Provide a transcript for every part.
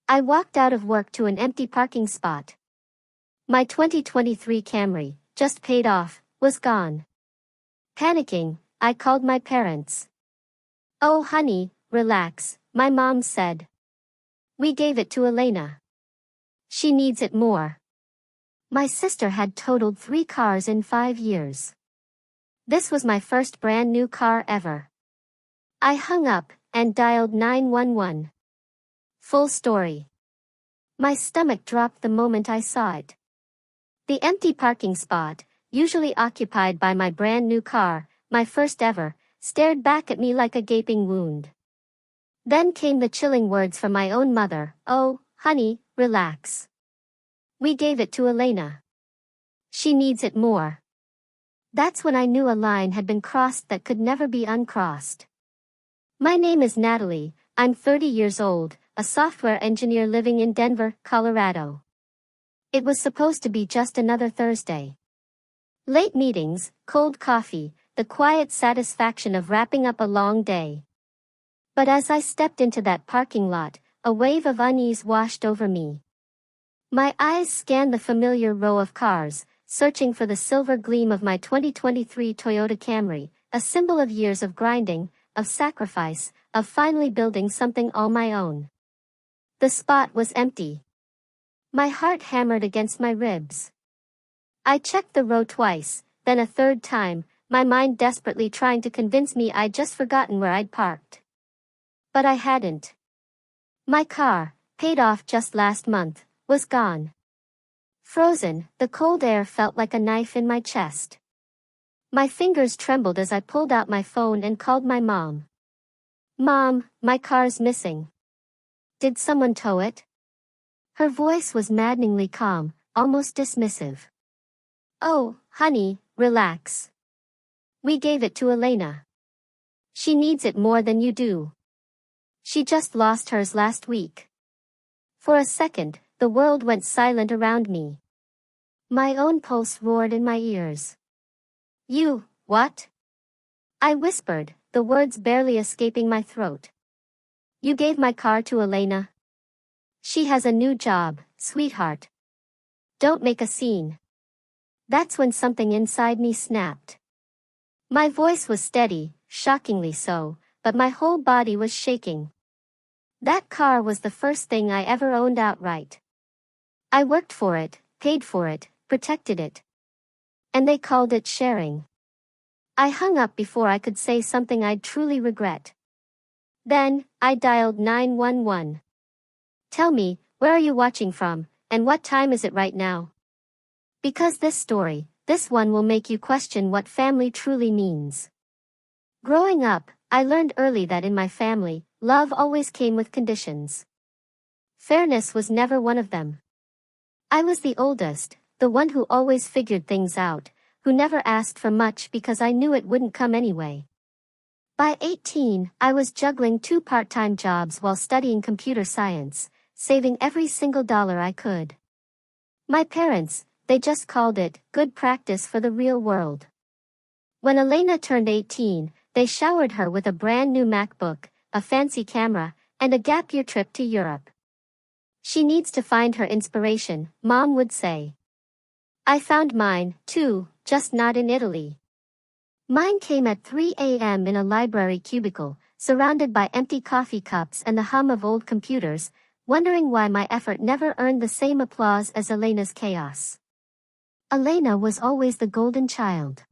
I walked out of work to an empty parking spot. My 2023 Camry, just paid off, was gone. Panicking, I called my parents. "Oh honey, relax," my mom said. "We gave it to Elena. She needs it more." My sister had totaled 3 cars in 5 years. This was my first brand new car ever. I hung up and dialed 911. Full story. My stomach dropped the moment I saw it. The empty parking spot, usually occupied by my brand new car, my first ever, stared back at me like a gaping wound. Then came the chilling words from my own mother, "Oh, honey, relax. We gave it to Elena. She needs it more." That's when I knew a line had been crossed that could never be uncrossed. My name is Natalie, I'm 30 years old, a software engineer living in Denver, Colorado. It was supposed to be just another Thursday. Late meetings, cold coffee, the quiet satisfaction of wrapping up a long day. But as I stepped into that parking lot, a wave of unease washed over me. My eyes scanned the familiar row of cars, searching for the silver gleam of my 2023 Toyota Camry, a symbol of years of grinding, of sacrifice, of finally building something all my own. The spot was empty. My heart hammered against my ribs. I checked the row twice, then a third time, my mind desperately trying to convince me I'd just forgotten where I'd parked. But I hadn't. My car, paid off just last month, was gone. Frozen, the cold air felt like a knife in my chest. My fingers trembled as I pulled out my phone and called my mom. "Mom, my car's missing. Did someone tow it?" Her voice was maddeningly calm, almost dismissive. "Oh, honey, relax. We gave it to Elena. She needs it more than you do. She just lost hers last week." For a second, the world went silent around me. My own pulse roared in my ears. "You, what?" I whispered, the words barely escaping my throat. "You gave my car to Elena? She has a new job, sweetheart. Don't make a scene." That's when something inside me snapped. My voice was steady, shockingly so, but my whole body was shaking. That car was the first thing I ever owned outright. I worked for it, paid for it, protected it. And they called it sharing. I hung up before I could say something I'd truly regret. Then, I dialed 911. "Tell me, where are you watching from, and what time is it right now?" Because this story, this one will make you question what family truly means. Growing up, I learned early that in my family, love always came with conditions. Fairness was never one of them. I was the oldest, the one who always figured things out, who never asked for much because I knew it wouldn't come anyway. By 18, I was juggling 2 part-time jobs while studying computer science, saving every single dollar I could. My parents, they just called it good practice for the real world. When Elena turned 18, they showered her with a brand new MacBook, a fancy camera, and a gap year trip to Europe. "She needs to find her inspiration," Mom would say. I found mine, too, just not in Italy. Mine came at 3 a.m. in a library cubicle, surrounded by empty coffee cups and the hum of old computers, wondering why my effort never earned the same applause as Elena's chaos. Elena was always the golden child.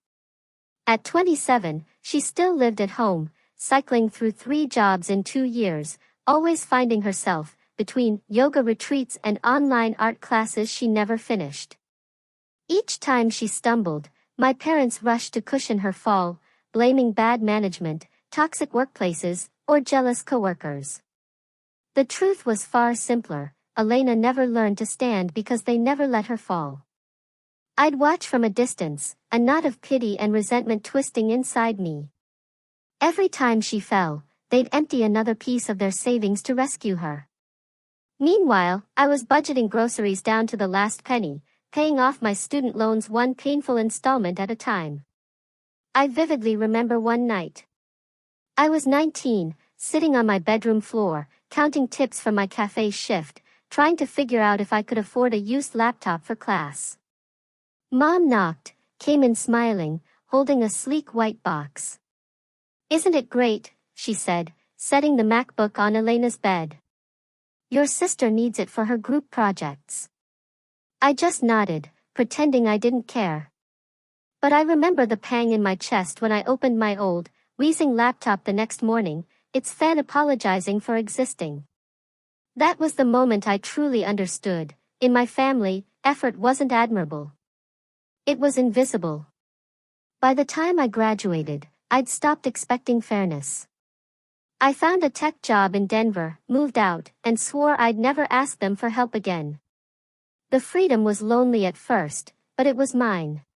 At 27, she still lived at home, cycling through 3 jobs in 2 years, always finding herself, between yoga retreats and online art classes she never finished. Each time she stumbled, my parents rushed to cushion her fall, blaming bad management, toxic workplaces, or jealous coworkers. The truth was far simpler. Elena never learned to stand because they never let her fall. I'd watch from a distance, a knot of pity and resentment twisting inside me. Every time she fell, they'd empty another piece of their savings to rescue her. Meanwhile, I was budgeting groceries down to the last penny, paying off my student loans one painful installment at a time. I vividly remember one night. I was 19, sitting on my bedroom floor, counting tips from my cafe shift, trying to figure out if I could afford a used laptop for class. Mom knocked, came in smiling, holding a sleek white box. "Isn't it great?" she said, setting the MacBook on Elena's bed. "Your sister needs it for her group projects." I just nodded, pretending I didn't care. But I remember the pang in my chest when I opened my old, wheezing laptop the next morning, its fan apologizing for existing. That was the moment I truly understood. In my family, effort wasn't admirable. It was invisible. By the time I graduated, I'd stopped expecting fairness. I found a tech job in Denver, moved out, and swore I'd never ask them for help again. The freedom was lonely at first, but it was mine.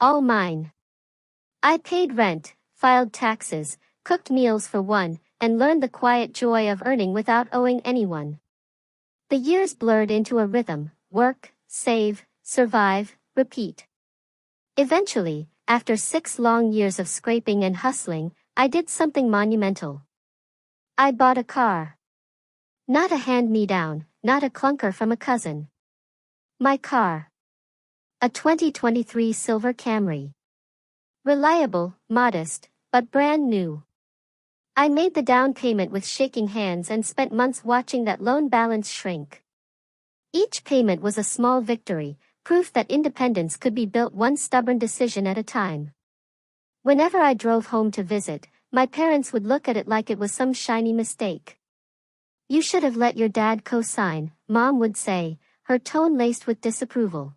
All mine. I paid rent, filed taxes, cooked meals for one, and learned the quiet joy of earning without owing anyone. The years blurred into a rhythm: work, save, survive, repeat. Eventually, after 6 long years of scraping and hustling, I did something monumental. I bought a car. Not a hand-me-down, not a clunker from a cousin. My car. A 2023 silver Camry. Reliable, modest, but brand new. I made the down payment with shaking hands and spent months watching that loan balance shrink. Each payment was a small victory, proof that independence could be built one stubborn decision at a time. Whenever I drove home to visit, my parents would look at it like it was some shiny mistake. "You should have let your dad co-sign," Mom would say, her tone laced with disapproval.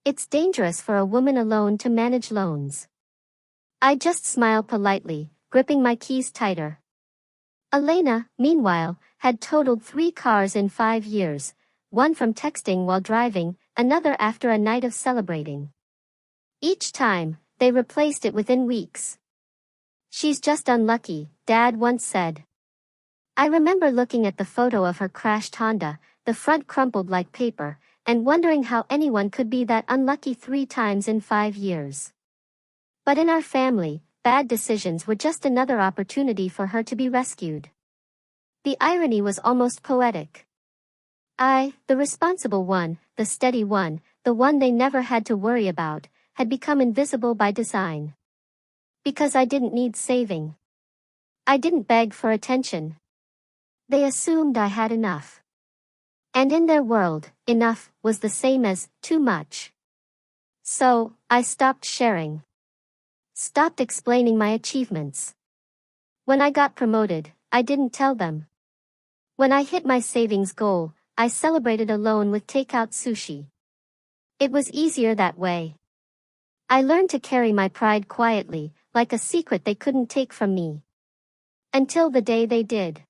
"It's dangerous for a woman alone to manage loans." I just smiled politely, gripping my keys tighter. Elena, meanwhile, had totaled 3 cars in 5 years, one from texting while driving, another after a night of celebrating. Each time, they replaced it within weeks. "She's just unlucky," Dad once said. I remember looking at the photo of her crashed Honda, the front crumpled like paper, and wondering how anyone could be that unlucky 3 times in 5 years. But in our family, bad decisions were just another opportunity for her to be rescued. The irony was almost poetic. I, the responsible one, the steady one, the one they never had to worry about, had become invisible by design. Because I didn't need saving. I didn't beg for attention. They assumed I had enough. And in their world, enough was the same as too much. So, I stopped sharing. Stopped explaining my achievements. When I got promoted, I didn't tell them. When I hit my savings goal, I celebrated alone with takeout sushi. It was easier that way. I learned to carry my pride quietly, like a secret they couldn't take from me. Until the day they did.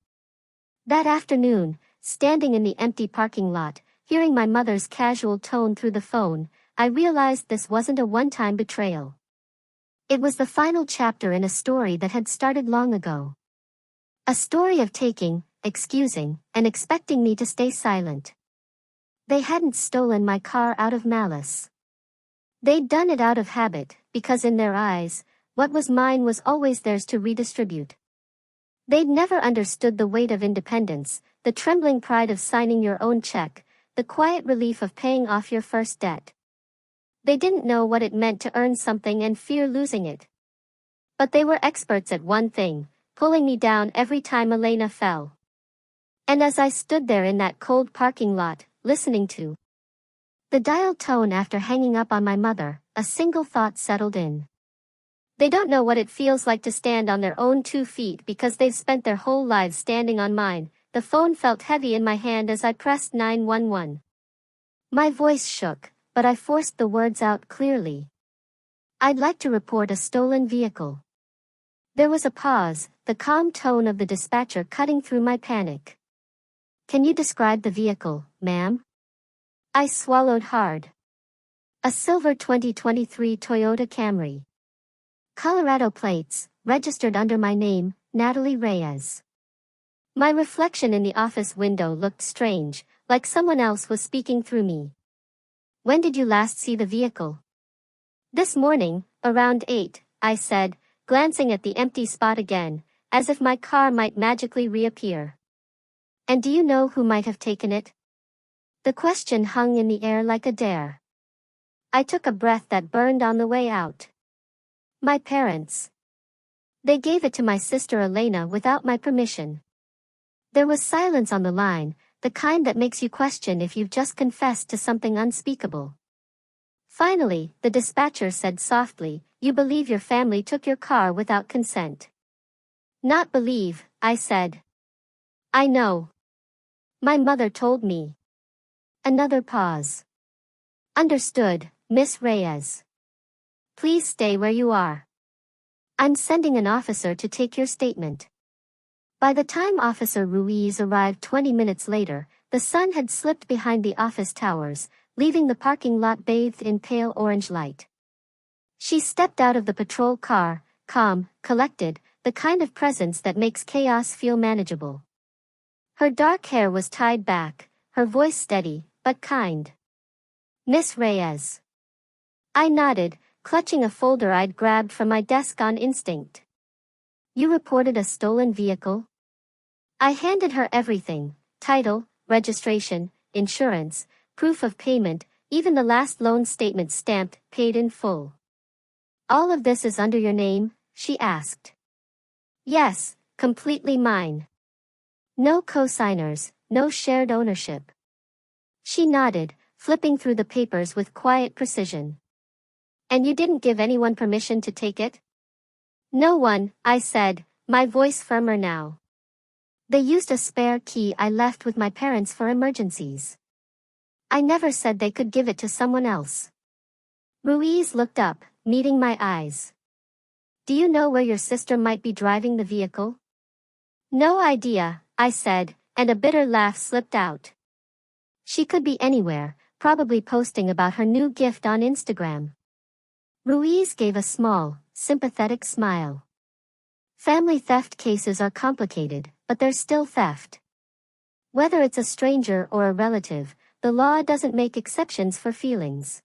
That afternoon, standing in the empty parking lot, hearing my mother's casual tone through the phone, I realized this wasn't a one-time betrayal. It was the final chapter in a story that had started long ago. A story of taking, excusing, and expecting me to stay silent. They hadn't stolen my car out of malice. They'd done it out of habit, because in their eyes, what was mine was always theirs to redistribute. They'd never understood the weight of independence, the trembling pride of signing your own check, the quiet relief of paying off your first debt. They didn't know what it meant to earn something and fear losing it. But they were experts at one thing, pulling me down every time Elena fell. And as I stood there in that cold parking lot, listening to the dial tone after hanging up on my mother, a single thought settled in. They don't know what it feels like to stand on their own 2 feet because they've spent their whole lives standing on mine. The phone felt heavy in my hand as I pressed 911. My voice shook, but I forced the words out clearly. "I'd like to report a stolen vehicle." There was a pause, the calm tone of the dispatcher cutting through my panic. "Can you describe the vehicle, ma'am?" I swallowed hard. A silver 2023 Toyota Camry. Colorado plates, registered under my name, Natalie Reyes. My reflection in the office window looked strange, like someone else was speaking through me. "When did you last see the vehicle?" "This morning, around 8, I said, glancing at the empty spot again, as if my car might magically reappear. "And do you know who might have taken it?" The question hung in the air like a dare. I took a breath that burned on the way out. My parents. They gave it to my sister Elena without my permission. There was silence on the line, the kind that makes you question if you've just confessed to something unspeakable. Finally, the dispatcher said softly, "You believe your family took your car without consent." "Not believe," I said. "I know. My mother told me." Another pause. "Understood, Miss Reyes. Please stay where you are. I'm sending an officer to take your statement." By the time Officer Ruiz arrived 20 minutes later, the sun had slipped behind the office towers, leaving the parking lot bathed in pale orange light. She stepped out of the patrol car, calm, collected, the kind of presence that makes chaos feel manageable. Her dark hair was tied back, her voice steady, but kind. "Miss Reyes." I nodded, clutching a folder I'd grabbed from my desk on instinct. "You reported a stolen vehicle?" I handed her everything: title, registration, insurance, proof of payment, even the last loan statement stamped, paid in full. "All of this is under your name?" she asked. "Yes, completely mine. No co-signers, no shared ownership." She nodded, flipping through the papers with quiet precision. "And you didn't give anyone permission to take it?" "No one," I said, my voice firmer now. "They used a spare key I left with my parents for emergencies. I never said they could give it to someone else." Ruiz looked up, meeting my eyes. "Do you know where your sister might be driving the vehicle?" "No idea," I said, and a bitter laugh slipped out. "She could be anywhere, probably posting about her new gift on Instagram." Ruiz gave a small, sympathetic smile. "Family theft cases are complicated, but they're still theft. Whether it's a stranger or a relative, the law doesn't make exceptions for feelings."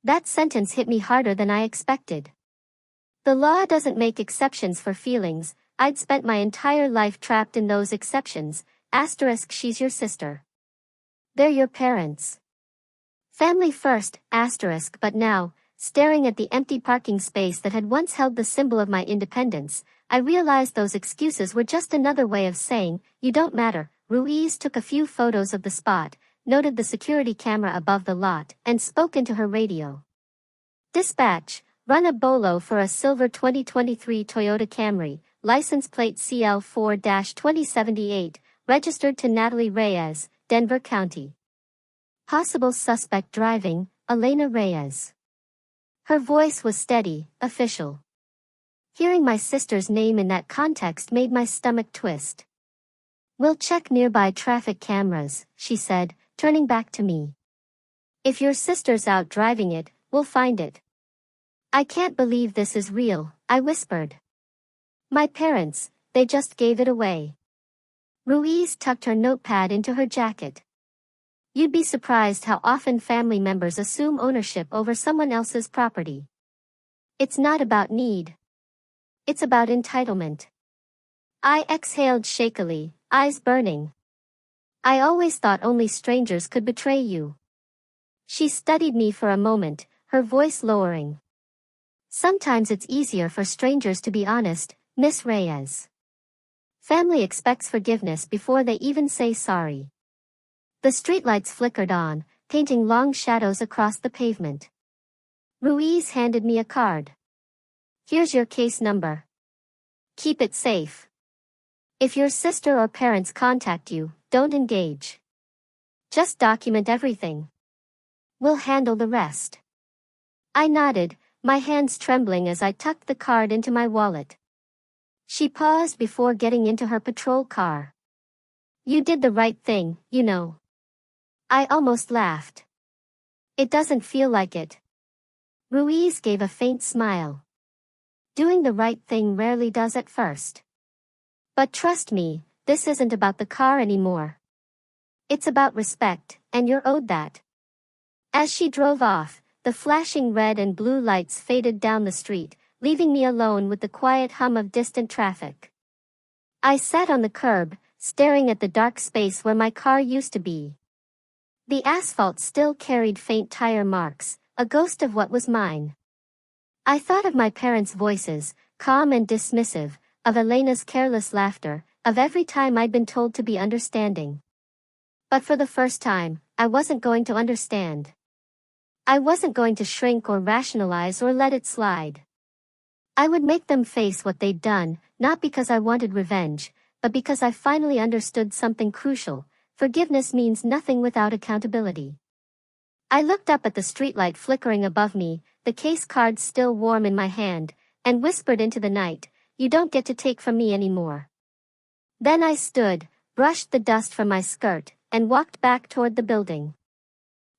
That sentence hit me harder than I expected. The law doesn't make exceptions for feelings. I'd spent my entire life trapped in those exceptions. Asterisk, she's your sister. They're your parents. Family first, asterisk, but now, staring at the empty parking space that had once held the symbol of my independence, I realized those excuses were just another way of saying, "You don't matter." Ruiz took a few photos of the spot, noted the security camera above the lot, and spoke into her radio. "Dispatch, run a bolo for a silver 2023 Toyota Camry, license plate CL4-2078, registered to Natalie Reyes, Denver County. Possible suspect driving, Elena Reyes." Her voice was steady, official. Hearing my sister's name in that context made my stomach twist. "We'll check nearby traffic cameras," she said, turning back to me. "If your sister's out driving it, we'll find it." "I can't believe this is real," I whispered. "My parents, they just gave it away." Ruiz tucked her notepad into her jacket. "You'd be surprised how often family members assume ownership over someone else's property. It's not about need. It's about entitlement." I exhaled shakily, eyes burning. "I always thought only strangers could betray you." She studied me for a moment, her voice lowering. "Sometimes it's easier for strangers to be honest, Miss Reyes. Family expects forgiveness before they even say sorry." The streetlights flickered on, painting long shadows across the pavement. Ruiz handed me a card. "Here's your case number. Keep it safe. If your sister or parents contact you, don't engage. Just document everything. We'll handle the rest." I nodded, my hands trembling as I tucked the card into my wallet. She paused before getting into her patrol car. "You did the right thing, you know." I almost laughed. "It doesn't feel like it." Ruiz gave a faint smile. "Doing the right thing rarely does at first. But trust me, this isn't about the car anymore. It's about respect, and you're owed that." As she drove off, the flashing red and blue lights faded down the street, leaving me alone with the quiet hum of distant traffic. I sat on the curb, staring at the dark space where my car used to be. The asphalt still carried faint tire marks, a ghost of what was mine. I thought of my parents' voices, calm and dismissive, of Elena's careless laughter, of every time I'd been told to be understanding. But for the first time, I wasn't going to understand. I wasn't going to shrink or rationalize or let it slide. I would make them face what they'd done, not because I wanted revenge, but because I finally understood something crucial: forgiveness means nothing without accountability. I looked up at the streetlight flickering above me, the case cards still warm in my hand, and whispered into the night, "You don't get to take from me anymore." Then I stood, brushed the dust from my skirt, and walked back toward the building.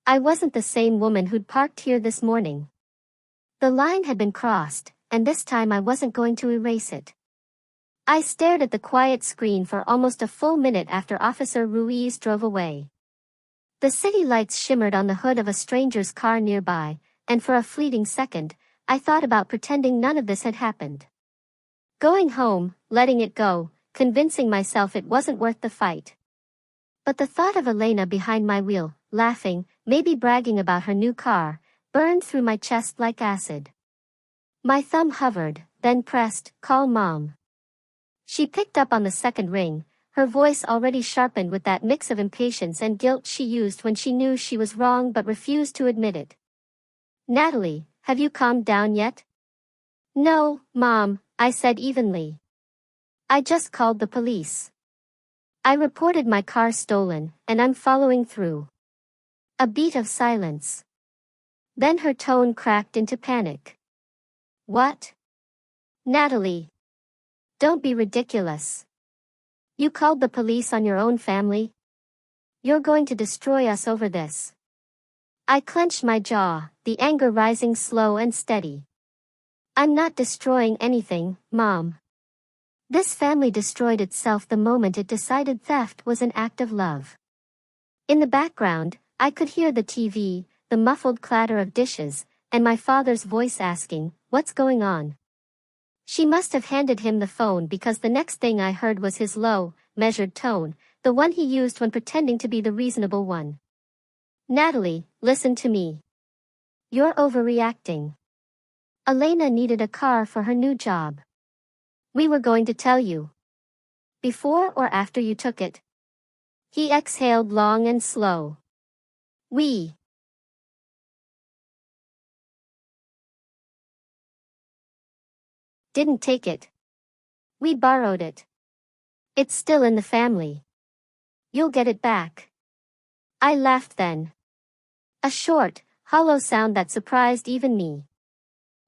I wasn't the same woman who'd parked here this morning. The line had been crossed, and this time I wasn't going to erase it. I stared at the quiet screen for almost a full minute after Officer Ruiz drove away. The city lights shimmered on the hood of a stranger's car nearby, and for a fleeting second, I thought about pretending none of this had happened. Going home, letting it go, convincing myself it wasn't worth the fight. But the thought of Elena behind my wheel, laughing, maybe bragging about her new car, burned through my chest like acid. My thumb hovered, then pressed, "Call Mom." She picked up on the second ring, her voice already sharpened with that mix of impatience and guilt she used when she knew she was wrong but refused to admit it. "Natalie, have you calmed down yet?" "No, Mom," I said evenly. "I just called the police. I reported my car stolen, and I'm following through." A beat of silence. Then her tone cracked into panic. "What? Natalie. Don't be ridiculous. You called the police on your own family? You're going to destroy us over this." I clenched my jaw, the anger rising slow and steady. "I'm not destroying anything, Mom. This family destroyed itself the moment it decided theft was an act of love." In the background, I could hear the TV, the muffled clatter of dishes, and my father's voice asking, "What's going on?" She must have handed him the phone because the next thing I heard was his low, measured tone, the one he used when pretending to be the reasonable one. "Natalie, listen to me. You're overreacting. Elena needed a car for her new job. We were going to tell you. Before or after you took it?" He exhaled long and slow. "We didn't take it. We borrowed it. It's still in the family. You'll get it back." I laughed then. A short, hollow sound that surprised even me.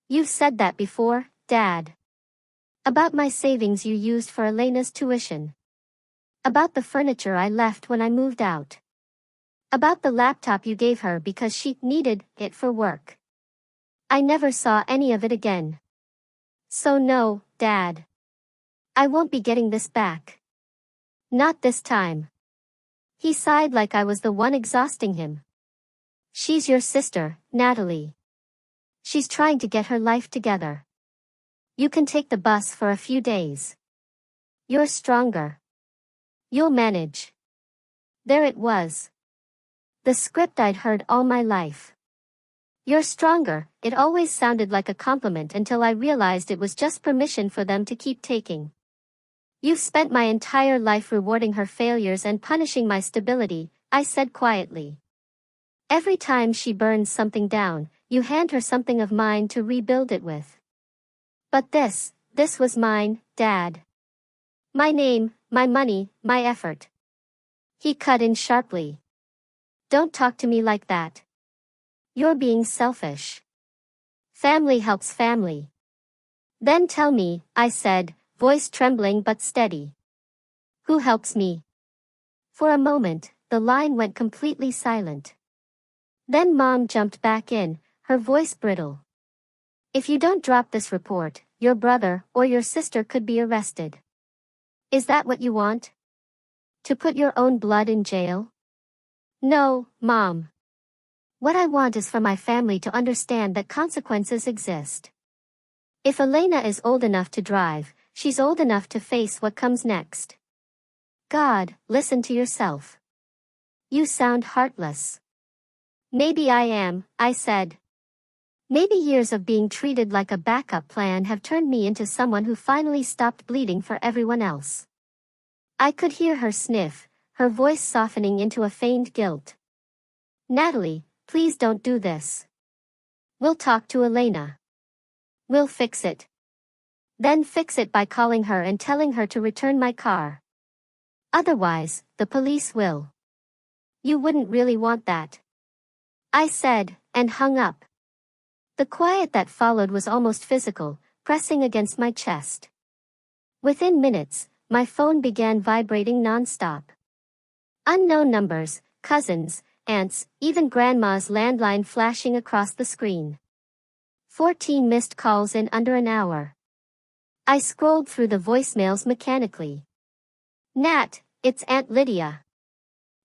"You've said that before, Dad. About my savings you used for Elena's tuition. About the furniture I left when I moved out. About the laptop you gave her because she needed it for work. I never saw any of it again. So no, Dad. I won't be getting this back. Not this time." He sighed like I was the one exhausting him. "She's your sister, Natalie. She's trying to get her life together. You can take the bus for a few days. You're stronger. You'll manage." There it was. The script I'd heard all my life. "You're stronger," it always sounded like a compliment until I realized it was just permission for them to keep taking. "You've spent my entire life rewarding her failures and punishing my stability," I said quietly. "Every time she burns something down, you hand her something of mine to rebuild it with. But this was mine, Dad. My name, my money, my effort." He cut in sharply. "Don't talk to me like that. You're being selfish. Family helps family." "Then tell me," I said, voice trembling but steady. "Who helps me?" For a moment, the line went completely silent. Then Mom jumped back in, her voice brittle. "If you don't drop this report, your brother or your sister could be arrested. Is that what you want? To put your own blood in jail?" "No, Mom. What I want is for my family to understand that consequences exist. If Elena is old enough to drive, she's old enough to face what comes next. God, listen to yourself. You sound heartless. Maybe I am, I said. Maybe years of being treated like a backup plan have turned me into someone who finally stopped bleeding for everyone else. I could hear her sniff, her voice softening into a feigned guilt. Natalie, please don't do this. We'll talk to Elena. We'll fix it. Then fix it by calling her and telling her to return my car. Otherwise, the police will. You wouldn't really want that. I said, and hung up. The quiet that followed was almost physical, pressing against my chest. Within minutes, my phone began vibrating non-stop. Unknown numbers, cousins, aunts, even grandma's landline flashing across the screen. 14 missed calls in under an hour. I scrolled through the voicemails mechanically. Nat, it's Aunt Lydia.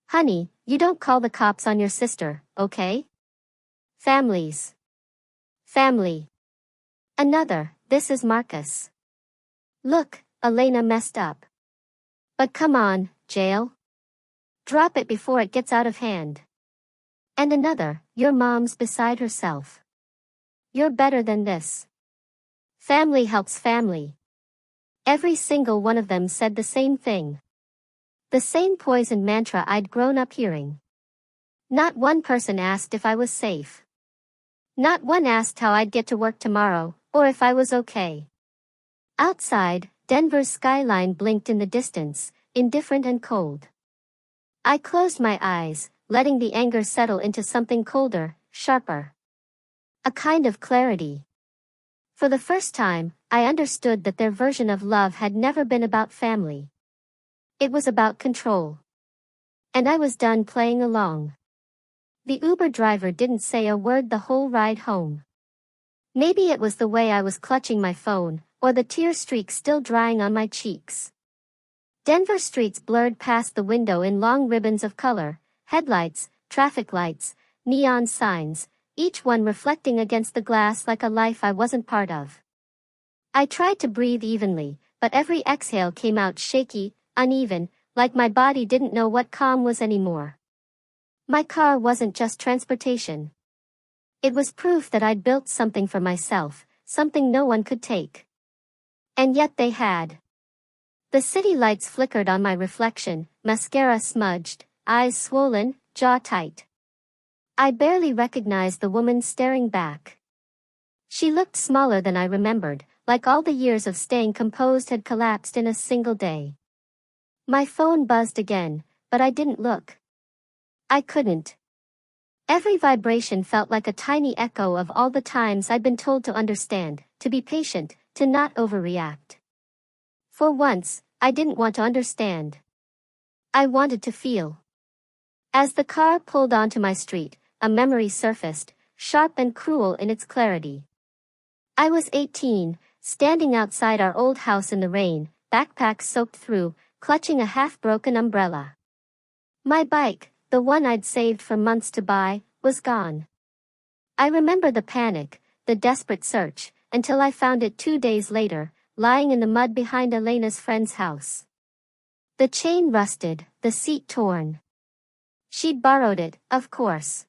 Honey, you don't call the cops on your sister, okay? Families. Family. Another, this is Marcus. Look, Elena messed up. But come on, jail. Drop it before it gets out of hand. And another, your mom's beside herself. You're better than this. Family helps family. Every single one of them said the same thing. The same poison mantra I'd grown up hearing. Not one person asked if I was safe. Not one asked how I'd get to work tomorrow, or if I was okay. Outside, Denver's skyline blinked in the distance, indifferent and cold. I closed my eyes, letting the anger settle into something colder, sharper. A kind of clarity. For the first time, I understood that their version of love had never been about family. It was about control. And I was done playing along. The Uber driver didn't say a word the whole ride home. Maybe it was the way I was clutching my phone, or the tear streaks still drying on my cheeks. Denver streets blurred past the window in long ribbons of color, headlights, traffic lights, neon signs, each one reflecting against the glass like a life I wasn't part of. I tried to breathe evenly, but every exhale came out shaky, uneven, like my body didn't know what calm was anymore. My car wasn't just transportation. It was proof that I'd built something for myself, something no one could take. And yet they had. The city lights flickered on my reflection, mascara smudged, eyes swollen, jaw tight. I barely recognized the woman staring back. She looked smaller than I remembered, like all the years of staying composed had collapsed in a single day. My phone buzzed again, but I didn't look. I couldn't. Every vibration felt like a tiny echo of all the times I'd been told to understand, to be patient, to not overreact. For once, I didn't want to understand. I wanted to feel. As the car pulled onto my street, a memory surfaced, sharp and cruel in its clarity. I was 18, standing outside our old house in the rain, backpack soaked through, clutching a half-broken umbrella. My bike, the one I'd saved for months to buy, was gone. I remember the panic, the desperate search, until I found it 2 days later, lying in the mud behind Elena's friend's house. The chain rusted, the seat torn. She'd borrowed it, of course.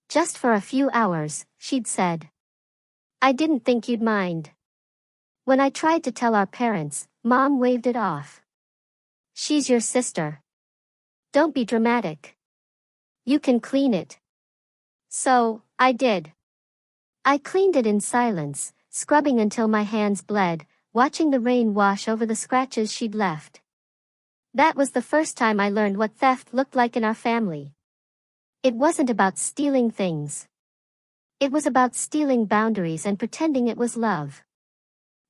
Just for a few hours, she'd said. I didn't think you'd mind. When I tried to tell our parents, Mom waved it off. She's your sister. Don't be dramatic. You can clean it. So, I did. I cleaned it in silence, scrubbing until my hands bled, watching the rain wash over the scratches she'd left. That was the first time I learned what theft looked like in our family. It wasn't about stealing things. It was about stealing boundaries and pretending it was love.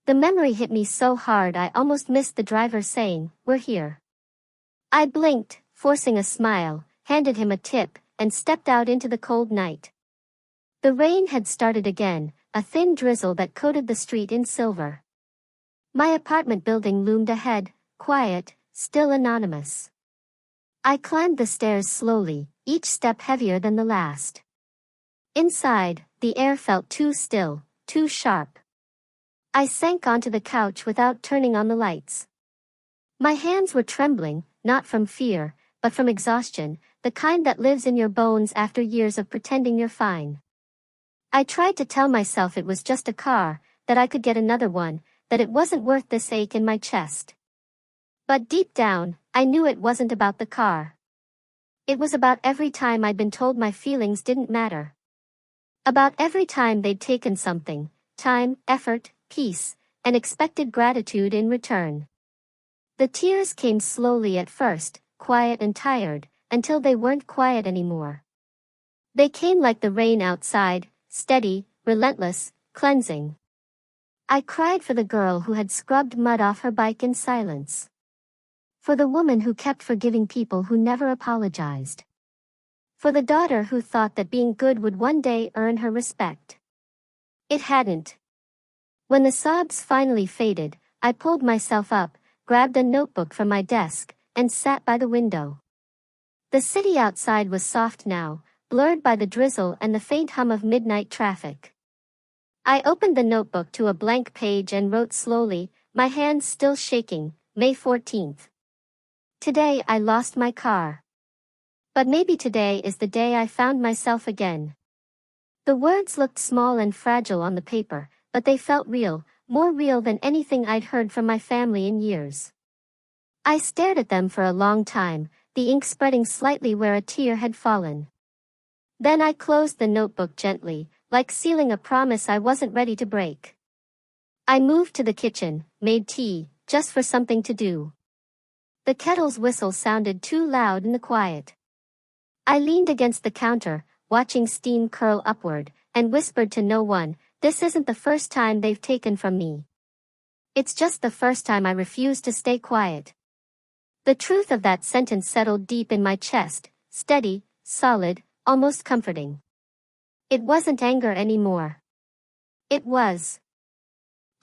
The memory hit me so hard I almost missed the driver saying, "We're here." I blinked, forcing a smile, handed him a tip, and stepped out into the cold night. The rain had started again, a thin drizzle that coated the street in silver. My apartment building loomed ahead, quiet, still anonymous. I climbed the stairs slowly, each step heavier than the last. Inside, the air felt too still, too sharp. I sank onto the couch without turning on the lights. My hands were trembling, not from fear, but from exhaustion, the kind that lives in your bones after years of pretending you're fine. I tried to tell myself it was just a car, that I could get another one, that it wasn't worth this ache in my chest. But deep down, I knew it wasn't about the car. It was about every time I'd been told my feelings didn't matter. About every time they'd taken something, time, effort, peace, and expected gratitude in return. The tears came slowly at first, quiet and tired, until they weren't quiet anymore. They came like the rain outside, steady, relentless, cleansing. I cried for the girl who had scrubbed mud off her bike in silence. For the woman who kept forgiving people who never apologized. For the daughter who thought that being good would one day earn her respect. It hadn't. When the sobs finally faded, I pulled myself up, grabbed a notebook from my desk, and sat by the window. The city outside was soft now, blurred by the drizzle and the faint hum of midnight traffic. I opened the notebook to a blank page and wrote slowly, my hands still shaking, May 14th. Today I lost my car. But maybe today is the day I found myself again. The words looked small and fragile on the paper, but they felt real, more real than anything I'd heard from my family in years. I stared at them for a long time, the ink spreading slightly where a tear had fallen. Then I closed the notebook gently, like sealing a promise I wasn't ready to break. I moved to the kitchen, made tea, just for something to do. The kettle's whistle sounded too loud in the quiet. I leaned against the counter, watching steam curl upward, and whispered to no one, this isn't the first time they've taken from me. It's just the first time I refuse to stay quiet. The truth of that sentence settled deep in my chest, steady, solid, almost comforting. It wasn't anger anymore. It was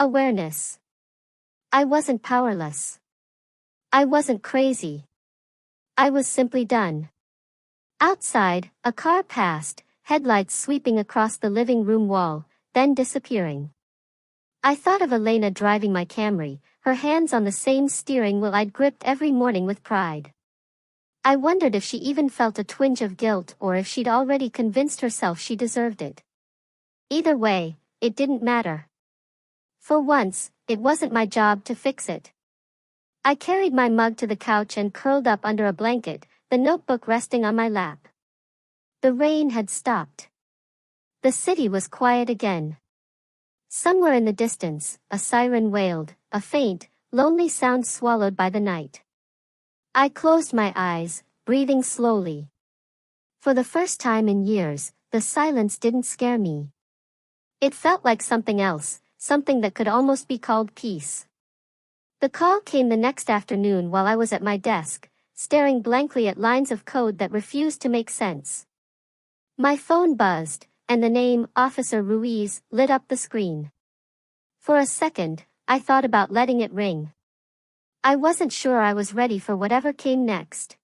awareness. I wasn't powerless. I wasn't crazy. I was simply done. Outside, a car passed, headlights sweeping across the living room wall, then disappearing. I thought of Elena driving my Camry, her hands on the same steering wheel I'd gripped every morning with pride. I wondered if she even felt a twinge of guilt or if she'd already convinced herself she deserved it. Either way, it didn't matter. For once, it wasn't my job to fix it. I carried my mug to the couch and curled up under a blanket, the notebook resting on my lap. The rain had stopped. The city was quiet again. Somewhere in the distance, a siren wailed, a faint, lonely sound swallowed by the night. I closed my eyes, breathing slowly. For the first time in years, the silence didn't scare me. It felt like something else, something that could almost be called peace. The call came the next afternoon while I was at my desk, staring blankly at lines of code that refused to make sense. My phone buzzed, and the name, Officer Ruiz, lit up the screen. For a second, I thought about letting it ring. I wasn't sure I was ready for whatever came next.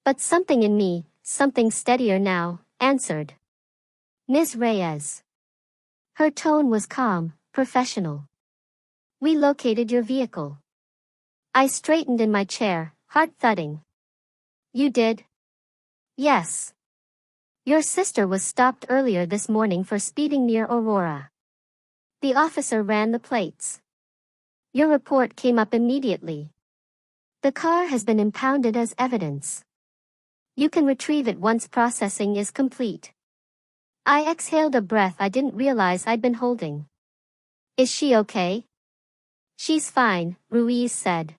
But something in me, something steadier now, answered. Ms. Reyes. Her tone was calm, professional. We located your vehicle. I straightened in my chair, heart thudding. You did? Yes. Your sister was stopped earlier this morning for speeding near Aurora. The officer ran the plates. Your report came up immediately. The car has been impounded as evidence. You can retrieve it once processing is complete. I exhaled a breath I didn't realize I'd been holding. Is she okay? She's fine, Ruiz said.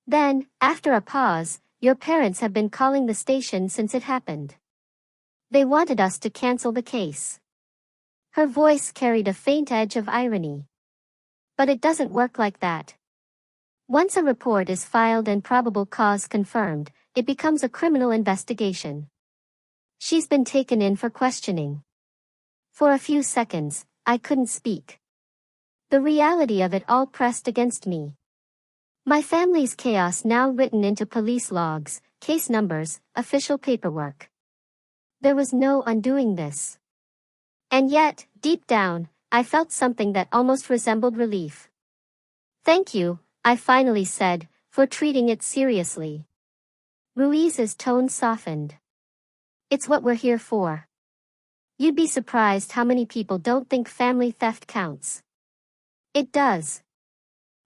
Then, after a pause, your parents have been calling the station since it happened. They wanted us to cancel the case. Her voice carried a faint edge of irony. But it doesn't work like that. Once a report is filed and probable cause confirmed, it becomes a criminal investigation. She's been taken in for questioning. For a few seconds, I couldn't speak. The reality of it all pressed against me. My family's chaos now written into police logs, case numbers, official paperwork. There was no undoing this. And yet, deep down, I felt something that almost resembled relief. Thank you, I finally said, for treating it seriously. Ruiz's tone softened. It's what we're here for. You'd be surprised how many people don't think family theft counts. It does.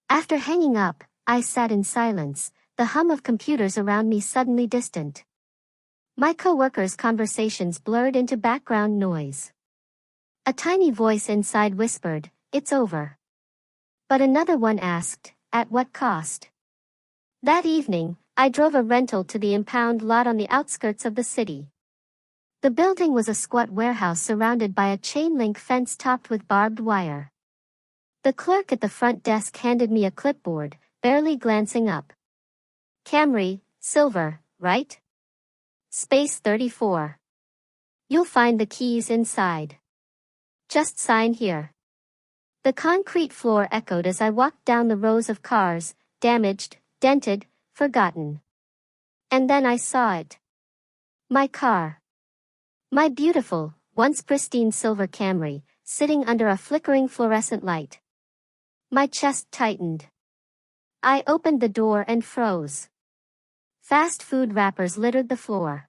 After hanging up, I sat in silence, the hum of computers around me suddenly distant. My co-workers' conversations blurred into background noise. A tiny voice inside whispered, "It's over." But another one asked, "At what cost?" That evening, I drove a rental to the impound lot on the outskirts of the city. The building was a squat warehouse surrounded by a chain-link fence topped with barbed wire. The clerk at the front desk handed me a clipboard, barely glancing up. "Camry, silver, right? Space 34. You'll find the keys inside. Just sign here." The concrete floor echoed as I walked down the rows of cars, damaged, dented, forgotten. And then I saw it. My car. My beautiful, once pristine silver Camry, sitting under a flickering fluorescent light. My chest tightened. I opened the door and froze. Fast food wrappers littered the floor.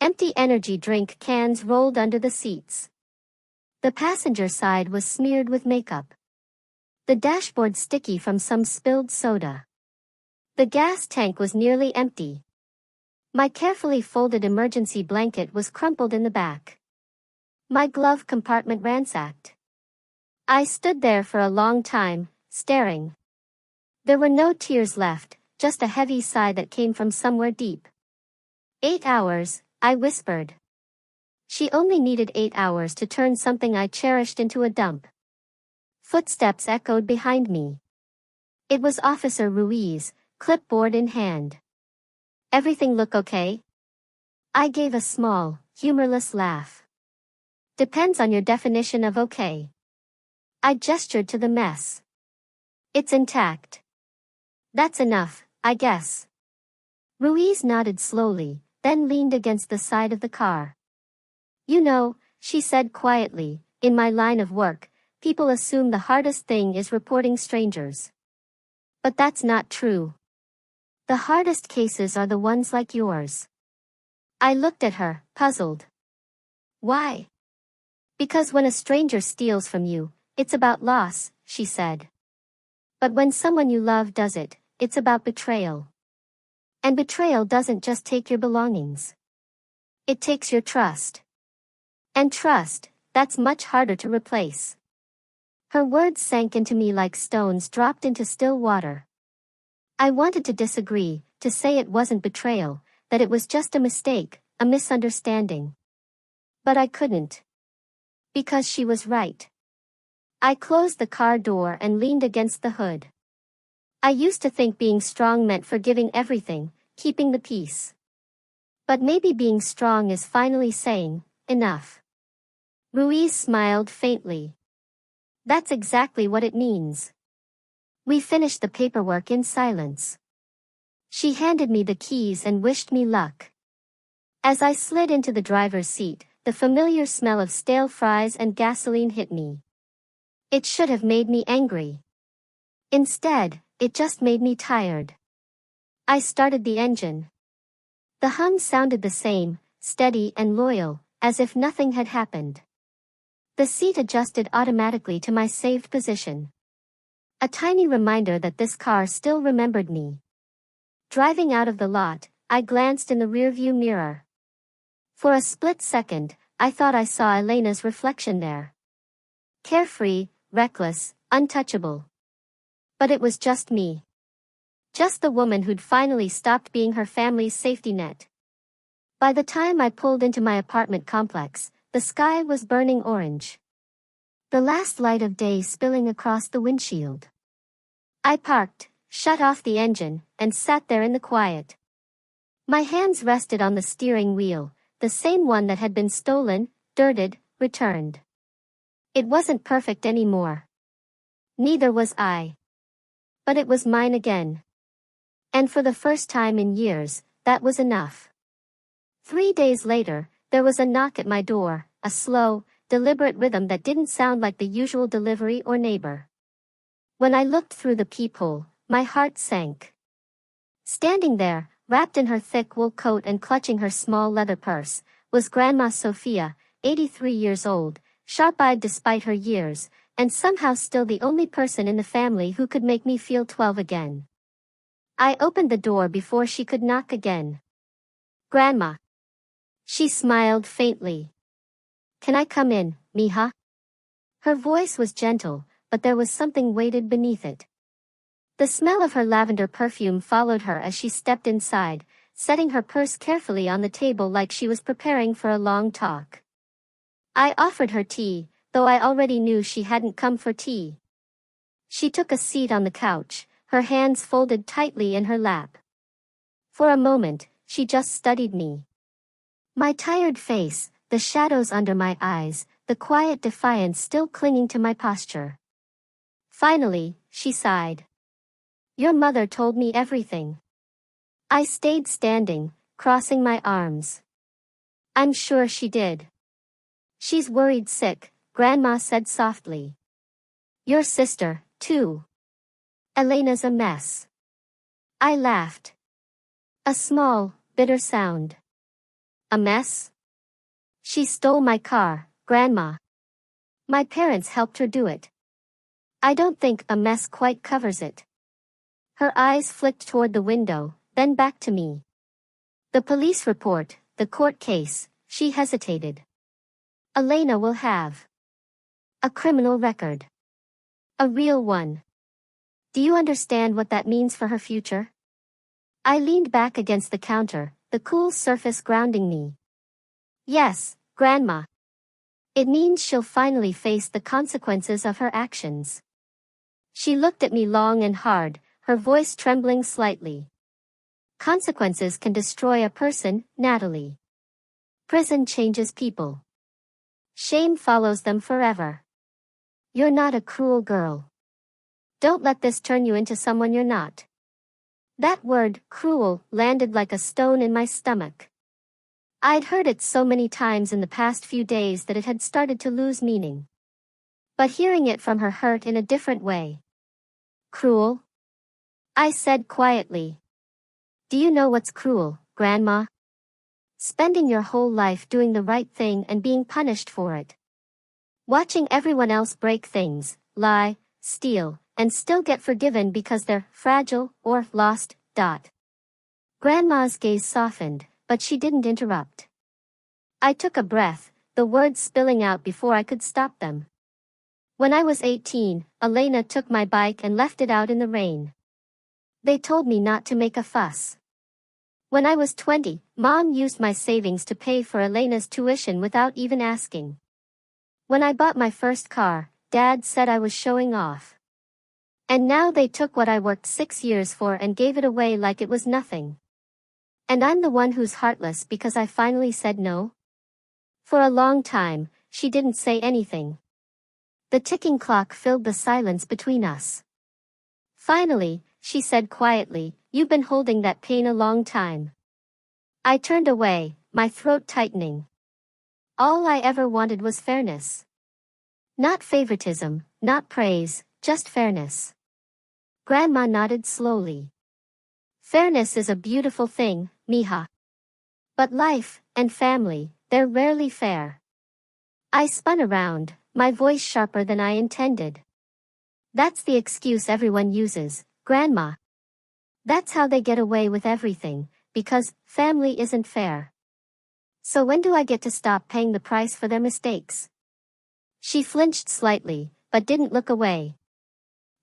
Empty energy drink cans rolled under the seats. The passenger side was smeared with makeup. The dashboard sticky from some spilled soda. The gas tank was nearly empty. My carefully folded emergency blanket was crumpled in the back. My glove compartment ransacked. I stood there for a long time, staring. There were no tears left, just a heavy sigh that came from somewhere deep. 8 hours, I whispered. She only needed 8 hours to turn something I cherished into a dump. Footsteps echoed behind me. It was Officer Ruiz, clipboard in hand. "Everything look okay?" I gave a small, humorless laugh. "Depends on your definition of okay." I gestured to the mess. "It's intact." "That's enough, I guess." Ruiz nodded slowly, then leaned against the side of the car. "You know," she said quietly, "in my line of work, people assume the hardest thing is reporting strangers. But that's not true. The hardest cases are the ones like yours." I looked at her, puzzled. "Why?" "Because when a stranger steals from you, it's about loss," she said. "But when someone you love does it, it's about betrayal. And betrayal doesn't just take your belongings. It takes your trust. And trust, that's much harder to replace." Her words sank into me like stones dropped into still water. I wanted to disagree, to say it wasn't betrayal, that it was just a mistake, a misunderstanding. But I couldn't. Because she was right. I closed the car door and leaned against the hood. I used to think being strong meant forgiving everything, keeping the peace. But maybe being strong is finally saying, enough. Ruiz smiled faintly. "That's exactly what it means." We finished the paperwork in silence. She handed me the keys and wished me luck. As I slid into the driver's seat, the familiar smell of stale fries and gasoline hit me. It should have made me angry. Instead, it just made me tired. I started the engine. The hum sounded the same, steady and loyal, as if nothing had happened. The seat adjusted automatically to my saved position. A tiny reminder that this car still remembered me. Driving out of the lot, I glanced in the rearview mirror. For a split second, I thought I saw Elena's reflection there. Carefree, reckless, untouchable. But it was just me. Just the woman who'd finally stopped being her family's safety net. By the time I pulled into my apartment complex, the sky was burning orange. The last light of day spilling across the windshield. I parked, shut off the engine, and sat there in the quiet. My hands rested on the steering wheel, the same one that had been stolen, dirted, returned. It wasn't perfect anymore. Neither was I. But it was mine again. And for the first time in years, that was enough. 3 days later, there was a knock at my door, a slow, deliberate rhythm that didn't sound like the usual delivery or neighbor. When I looked through the peephole, my heart sank. Standing there, Wrapped in her thick wool coat and clutching her small leather purse, was Grandma Sophia, 83 years old, sharp-eyed despite her years, and somehow still the only person in the family who could make me feel 12 again. I opened the door before she could knock again. "Grandma." She smiled faintly. "Can I come in, mija?" Her voice was gentle, but there was something weighted beneath it. The smell of her lavender perfume followed her as she stepped inside, setting her purse carefully on the table like she was preparing for a long talk. I offered her tea, though I already knew she hadn't come for tea. She took a seat on the couch, her hands folded tightly in her lap. For a moment, she just studied me. My tired face, the shadows under my eyes, the quiet defiance still clinging to my posture. Finally, she sighed. "Your mother told me everything." I stayed standing, crossing my arms. "I'm sure she did." "She's worried sick," Grandma said softly. "Your sister, too. Elena's a mess." I laughed. A small, bitter sound. "A mess?" "She stole my car, Grandma. My parents helped her do it." "I don't think a mess quite covers it." Her eyes flicked toward the window, then back to me. "The police report, the court case," she hesitated. "Elena will have a criminal record. A real one. Do you understand what that means for her future?" I leaned back against the counter, the cool surface grounding me. "Yes, Grandma. It means she'll finally face the consequences of her actions." She looked at me long and hard, her voice trembling slightly. "Consequences can destroy a person, Natalie. Prison changes people. Shame follows them forever. You're not a cruel girl. Don't let this turn you into someone you're not." That word, cruel, landed like a stone in my stomach. I'd heard it so many times in the past few days that it had started to lose meaning. But hearing it from her hurt in a different way. "Cruel?" I said quietly. "Do you know what's cruel, Grandma? Spending your whole life doing the right thing and being punished for it. Watching everyone else break things, lie, steal, and still get forgiven because they're fragile or lost. Grandma's gaze softened, but she didn't interrupt. I took a breath, the words spilling out before I could stop them. "When I was 18, Elena took my bike and left it out in the rain. They told me not to make a fuss. When I was 20, Mom used my savings to pay for Elena's tuition without even asking. When I bought my first car, Dad said I was showing off. And now they took what I worked 6 years for and gave it away like it was nothing. And I'm the one who's heartless because I finally said no?" For a long time, she didn't say anything. The ticking clock filled the silence between us. Finally, she said quietly, "You've been holding that pain a long time." I turned away, my throat tightening. All I ever wanted was fairness. Not favoritism, not praise, just fairness. Grandma nodded slowly. "Fairness is a beautiful thing, mija. But life, and family, they're rarely fair." I spun around, my voice sharper than I intended. "That's the excuse everyone uses, Grandma. That's how they get away with everything, because family isn't fair. So when do I get to stop paying the price for their mistakes?" She flinched slightly, but didn't look away.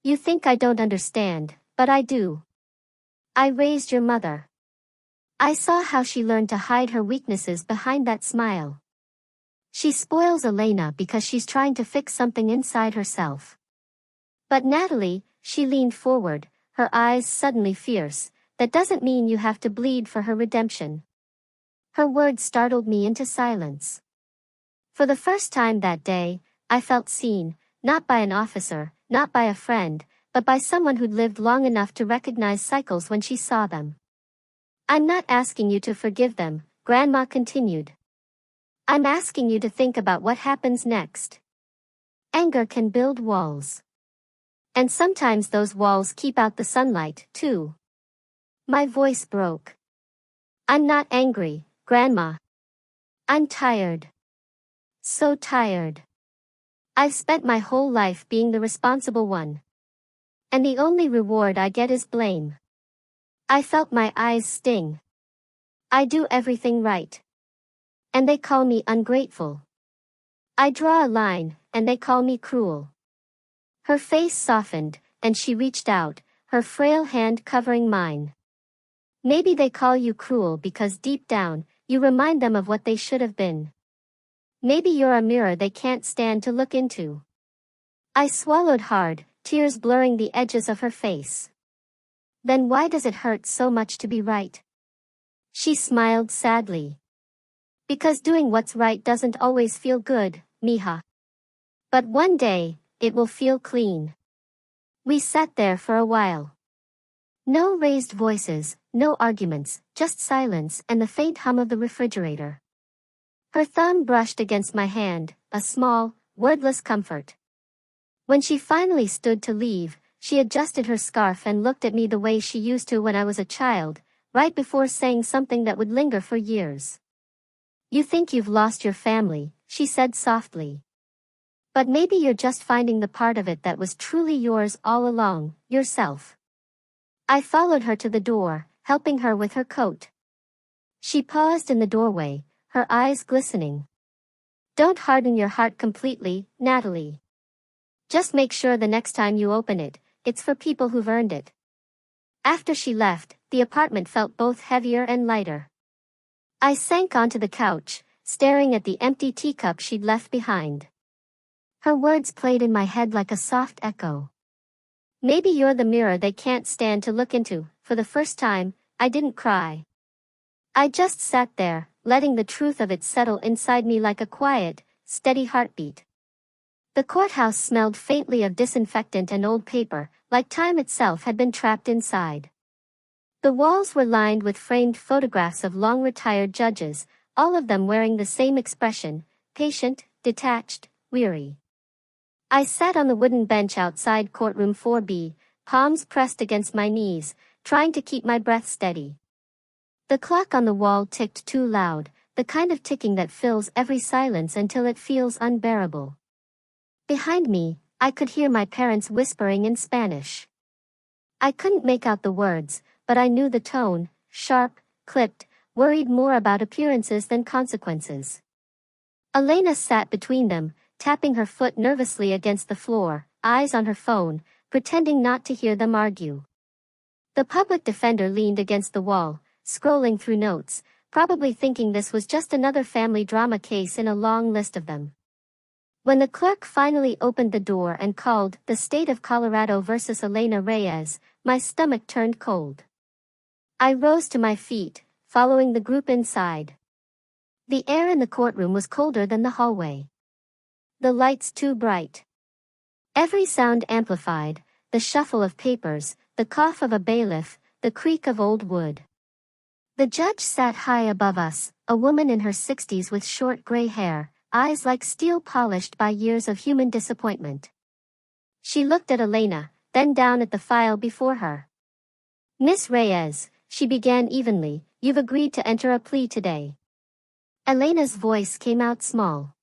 "You think I don't understand, but I do. I raised your mother." I saw how she learned to hide her weaknesses behind that smile. She spoils Elena because she's trying to fix something inside herself. "But Natalie," she leaned forward, her eyes suddenly fierce, "that doesn't mean you have to bleed for her redemption." Her words startled me into silence. For the first time that day, I felt seen, not by an officer, not by a friend, but by someone who'd lived long enough to recognize cycles when she saw them. "I'm not asking you to forgive them," Grandma continued. "I'm asking you to think about what happens next. Anger can build walls. And sometimes those walls keep out the sunlight, too." My voice broke. I'm not angry, Grandma. I'm tired. So tired. I've spent my whole life being the responsible one. And the only reward I get is blame. I felt my eyes sting. I do everything right. And they call me ungrateful. I draw a line, and they call me cruel. Her face softened, and she reached out, her frail hand covering mine. Maybe they call you cruel because deep down, you remind them of what they should have been. Maybe you're a mirror they can't stand to look into. I swallowed hard, tears blurring the edges of her face. Then why does it hurt so much to be right? She smiled sadly. Because doing what's right doesn't always feel good, mija. But one day, it will feel clean. We sat there for a while. No raised voices, no arguments, just silence and the faint hum of the refrigerator. Her thumb brushed against my hand, a small, wordless comfort. When she finally stood to leave, she adjusted her scarf and looked at me the way she used to when I was a child, right before saying something that would linger for years. You think you've lost your family, she said softly. But maybe you're just finding the part of it that was truly yours all along, yourself. I followed her to the door, helping her with her coat. She paused in the doorway, her eyes glistening. Don't harden your heart completely, Natalie. Just make sure the next time you open it, it's for people who've earned it. After she left, the apartment felt both heavier and lighter. I sank onto the couch, staring at the empty teacup she'd left behind. Her words played in my head like a soft echo. Maybe you're the mirror they can't stand to look into. For the first time, I didn't cry. I just sat there, letting the truth of it settle inside me like a quiet, steady heartbeat. The courthouse smelled faintly of disinfectant and old paper, like time itself had been trapped inside. The walls were lined with framed photographs of long-retired judges, all of them wearing the same expression, patient, detached, weary. I sat on the wooden bench outside courtroom 4B, palms pressed against my knees, trying to keep my breath steady. The clock on the wall ticked too loud, the kind of ticking that fills every silence until it feels unbearable. Behind me, I could hear my parents whispering in Spanish. I couldn't make out the words, but I knew the tone, sharp, clipped, worried more about appearances than consequences. Elena sat between them, tapping her foot nervously against the floor, eyes on her phone, pretending not to hear them argue. The public defender leaned against the wall, scrolling through notes, probably thinking this was just another family drama case in a long list of them. When the clerk finally opened the door and called "The State of Colorado versus Elena Reyes," my stomach turned cold. I rose to my feet, following the group inside. The air in the courtroom was colder than the hallway. The lights too bright. Every sound amplified, the shuffle of papers, the cough of a bailiff, the creak of old wood. The judge sat high above us, a woman in her 60s with short gray hair, eyes like steel polished by years of human disappointment. She looked at Elena, then down at the file before her. "Miss Reyes," she began evenly, "you've agreed to enter a plea today." Elena's voice came out small.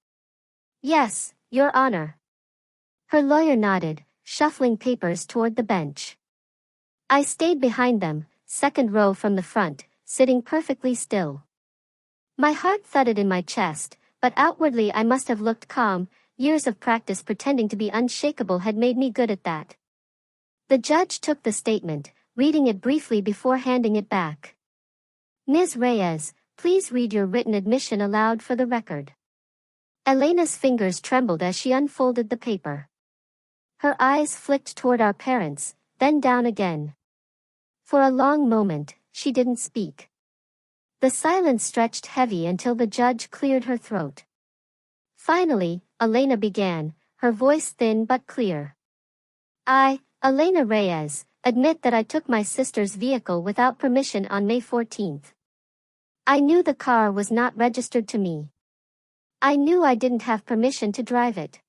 "Yes, Your Honor." Her lawyer nodded, shuffling papers toward the bench. I stayed behind them, second row from the front, sitting perfectly still. My heart thudded in my chest, but outwardly I must have looked calm. Years of practice pretending to be unshakable had made me good at that. The judge took the statement, reading it briefly before handing it back. "Ms. Reyes, please read your written admission aloud for the record." Elena's fingers trembled as she unfolded the paper. Her eyes flicked toward our parents, then down again. For a long moment, she didn't speak. The silence stretched heavy until the judge cleared her throat. Finally, Elena began, her voice thin but clear. "I, Elena Reyes, admit that I took my sister's vehicle without permission on May 14th. I knew the car was not registered to me. I knew I didn't have permission to drive it.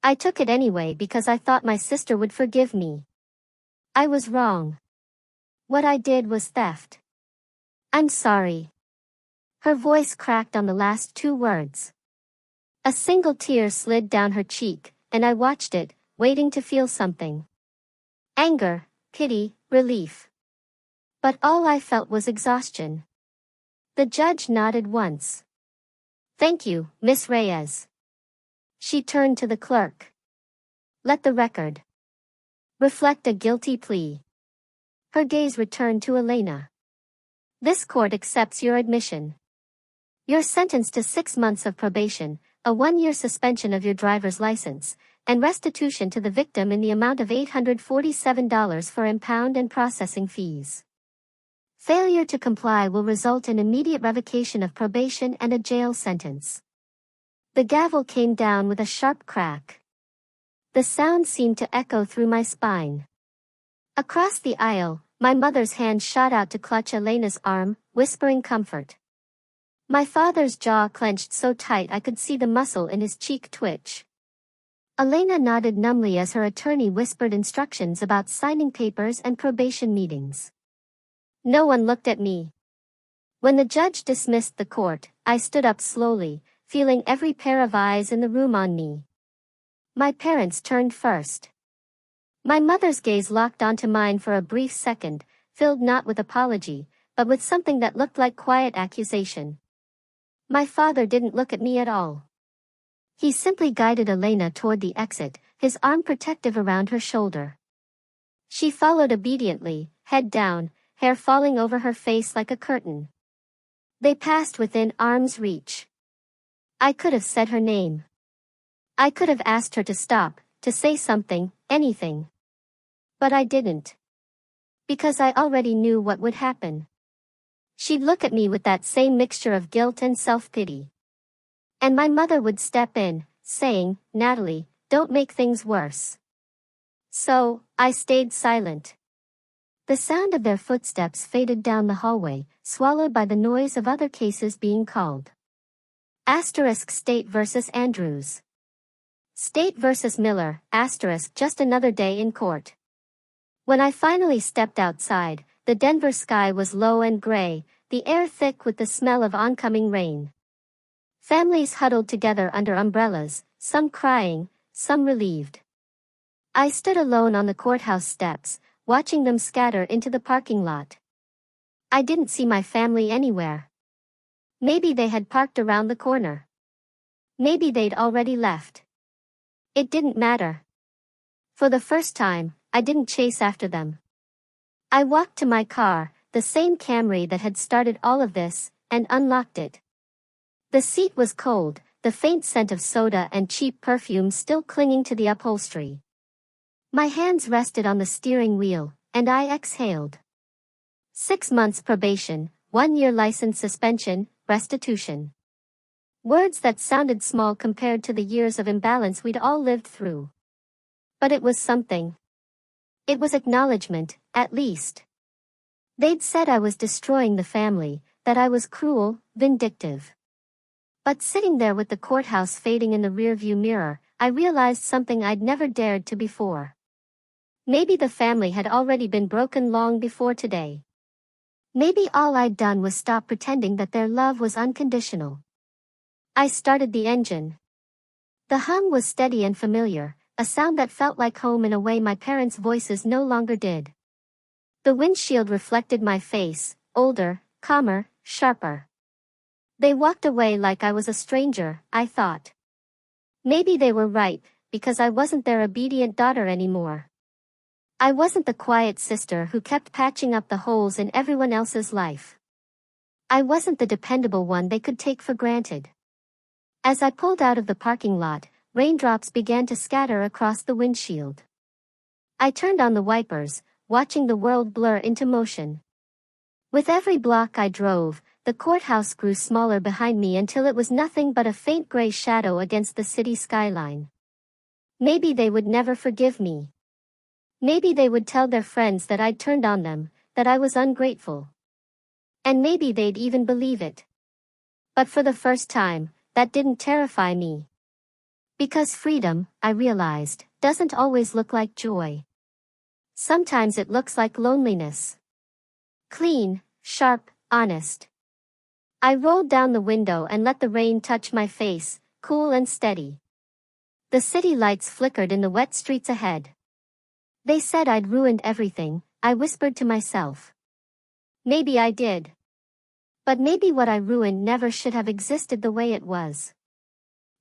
I took it anyway because I thought my sister would forgive me. I was wrong. What I did was theft. I'm sorry. Her voice cracked on the last two words. A single tear slid down her cheek, and I watched it, waiting to feel something. Anger, pity, relief. But all I felt was exhaustion. The judge nodded once. Thank you, Miss Reyes. She turned to the clerk. Let the record reflect a guilty plea. Her gaze returned to Elena. This court accepts your admission. You're sentenced to 6 months of probation, a 1-year suspension of your driver's license, and restitution to the victim in the amount of $847 for impound and processing fees. Failure to comply will result in immediate revocation of probation and a jail sentence. The gavel came down with a sharp crack. The sound seemed to echo through my spine. Across the aisle, my mother's hand shot out to clutch Elena's arm, whispering comfort. My father's jaw clenched so tight I could see the muscle in his cheek twitch. Elena nodded numbly as her attorney whispered instructions about signing papers and probation meetings. No one looked at me. When the judge dismissed the court, I stood up slowly, feeling every pair of eyes in the room on me. My parents turned first. My mother's gaze locked onto mine for a brief second, filled not with apology, but with something that looked like quiet accusation. My father didn't look at me at all. He simply guided Elena toward the exit, his arm protective around her shoulder. She followed obediently, head down, hair falling over her face like a curtain. They passed within arm's reach. I could have said her name. I could have asked her to stop, to say something, anything. But I didn't. Because I already knew what would happen. She'd look at me with that same mixture of guilt and self-pity. And my mother would step in, saying, Natalie, don't make things worse. So, I stayed silent. The sound of their footsteps faded down the hallway, swallowed by the noise of other cases being called. State versus Andrews. State versus Miller, just another day in court. When I finally stepped outside, the Denver sky was low and gray, the air thick with the smell of oncoming rain. Families huddled together under umbrellas, some crying, some relieved. I stood alone on the courthouse steps, watching them scatter into the parking lot. I didn't see my family anywhere. Maybe they had parked around the corner. Maybe they'd already left. It didn't matter. For the first time, I didn't chase after them. I walked to my car, the same Camry that had started all of this, and unlocked it. The seat was cold, the faint scent of soda and cheap perfume still clinging to the upholstery. My hands rested on the steering wheel, and I exhaled. 6 months probation, 1-year license suspension, restitution. Words that sounded small compared to the years of imbalance we'd all lived through. But it was something. It was acknowledgement, at least. They'd said I was destroying the family, that I was cruel, vindictive. But sitting there with the courthouse fading in the rearview mirror, I realized something I'd never dared to before. Maybe the family had already been broken long before today. Maybe all I'd done was stop pretending that their love was unconditional. I started the engine. The hum was steady and familiar, a sound that felt like home in a way my parents' voices no longer did. The windshield reflected my face, older, calmer, sharper. They walked away like I was a stranger, I thought. Maybe they were right, because I wasn't their obedient daughter anymore. I wasn't the quiet sister who kept patching up the holes in everyone else's life. I wasn't the dependable one they could take for granted. As I pulled out of the parking lot, raindrops began to scatter across the windshield. I turned on the wipers, watching the world blur into motion. With every block I drove, the courthouse grew smaller behind me until it was nothing but a faint gray shadow against the city skyline. Maybe they would never forgive me. Maybe they would tell their friends that I'd turned on them, that I was ungrateful. And maybe they'd even believe it. But for the first time, that didn't terrify me. Because freedom, I realized, doesn't always look like joy. Sometimes it looks like loneliness. Clean, sharp, honest. I rolled down the window and let the rain touch my face, cool and steady. The city lights flickered in the wet streets ahead. They said I'd ruined everything, I whispered to myself. Maybe I did. But maybe what I ruined never should have existed the way it was.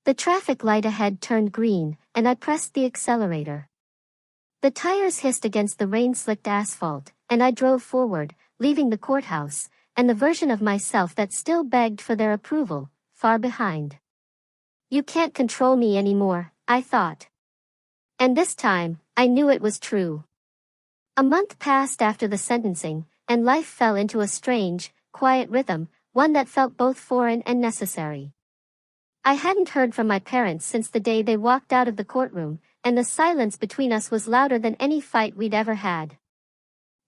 The traffic light ahead turned green, and I pressed the accelerator. The tires hissed against the rain-slicked asphalt, and I drove forward, leaving the courthouse, and the version of myself that still begged for their approval, far behind. You can't control me anymore, I thought. And this time, I knew it was true. A month passed after the sentencing, and life fell into a strange, quiet rhythm, one that felt both foreign and necessary. I hadn't heard from my parents since the day they walked out of the courtroom, and the silence between us was louder than any fight we'd ever had.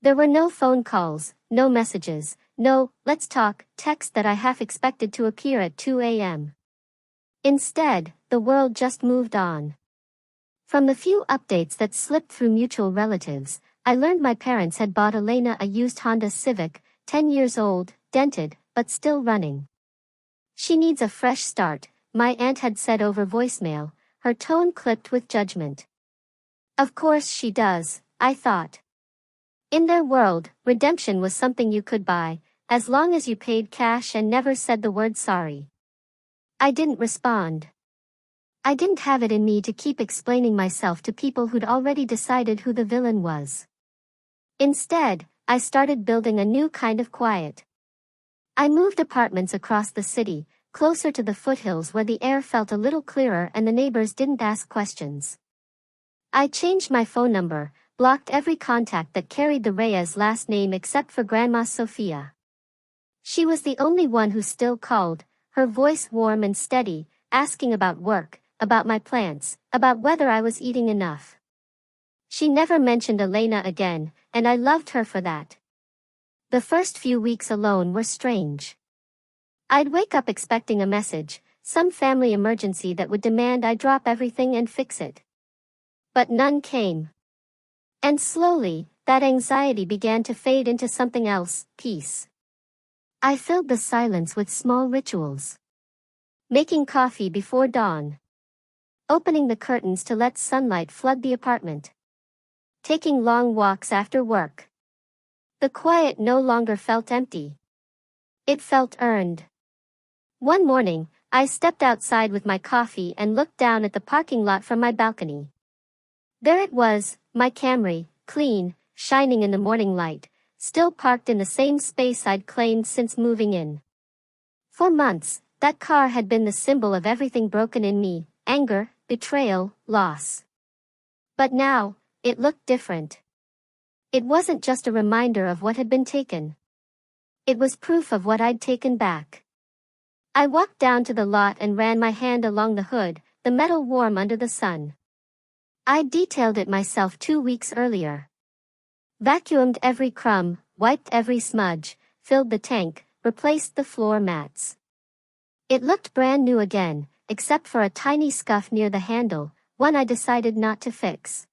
There were no phone calls, no messages, no, let's talk, text that I half expected to appear at 2 a.m. Instead, the world just moved on. From the few updates that slipped through mutual relatives, I learned my parents had bought Elena a used Honda Civic, 10 years old, dented, but still running. She needs a fresh start, my aunt had said over voicemail, her tone clipped with judgment. Of course she does, I thought. In their world, redemption was something you could buy, as long as you paid cash and never said the word sorry. I didn't respond. I didn't have it in me to keep explaining myself to people who'd already decided who the villain was. Instead, I started building a new kind of quiet. I moved apartments across the city, closer to the foothills where the air felt a little clearer and the neighbors didn't ask questions. I changed my phone number, blocked every contact that carried the Reyes last name except for Grandma Sophia. She was the only one who still called, her voice warm and steady, asking about work, about my plants, about whether I was eating enough. She never mentioned Elena again, and I loved her for that. The first few weeks alone were strange. I'd wake up expecting a message, some family emergency that would demand I drop everything and fix it. But none came. And slowly, that anxiety began to fade into something else, peace. I filled the silence with small rituals. Making coffee before dawn. Opening the curtains to let sunlight flood the apartment. Taking long walks after work. The quiet no longer felt empty. It felt earned. One morning, I stepped outside with my coffee and looked down at the parking lot from my balcony. There it was, my Camry, clean, shining in the morning light, still parked in the same space I'd claimed since moving in. For months, that car had been the symbol of everything broken in me, anger, betrayal, loss. But now, it looked different. It wasn't just a reminder of what had been taken. It was proof of what I'd taken back. I walked down to the lot and ran my hand along the hood, the metal warm under the sun. I'd detailed it myself 2 weeks earlier. Vacuumed every crumb, wiped every smudge, filled the tank, replaced the floor mats. It looked brand new again, except for a tiny scuff near the handle, one I decided not to fix.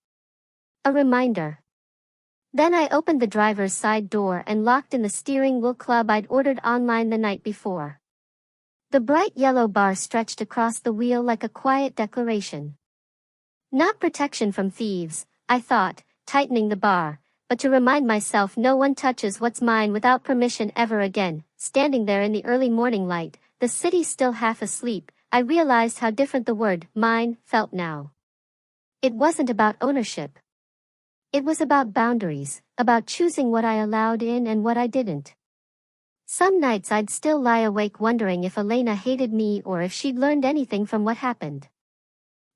A reminder. Then I opened the driver's side door and locked in the steering wheel club I'd ordered online the night before. The bright yellow bar stretched across the wheel like a quiet declaration. Not protection from thieves, I thought, tightening the bar, but to remind myself no one touches what's mine without permission ever again. Standing there in the early morning light, the city still half asleep, I realized how different the word mine felt now. It wasn't about ownership. It was about boundaries, about choosing what I allowed in and what I didn't. Some nights I'd still lie awake wondering if Elena hated me or if she'd learned anything from what happened.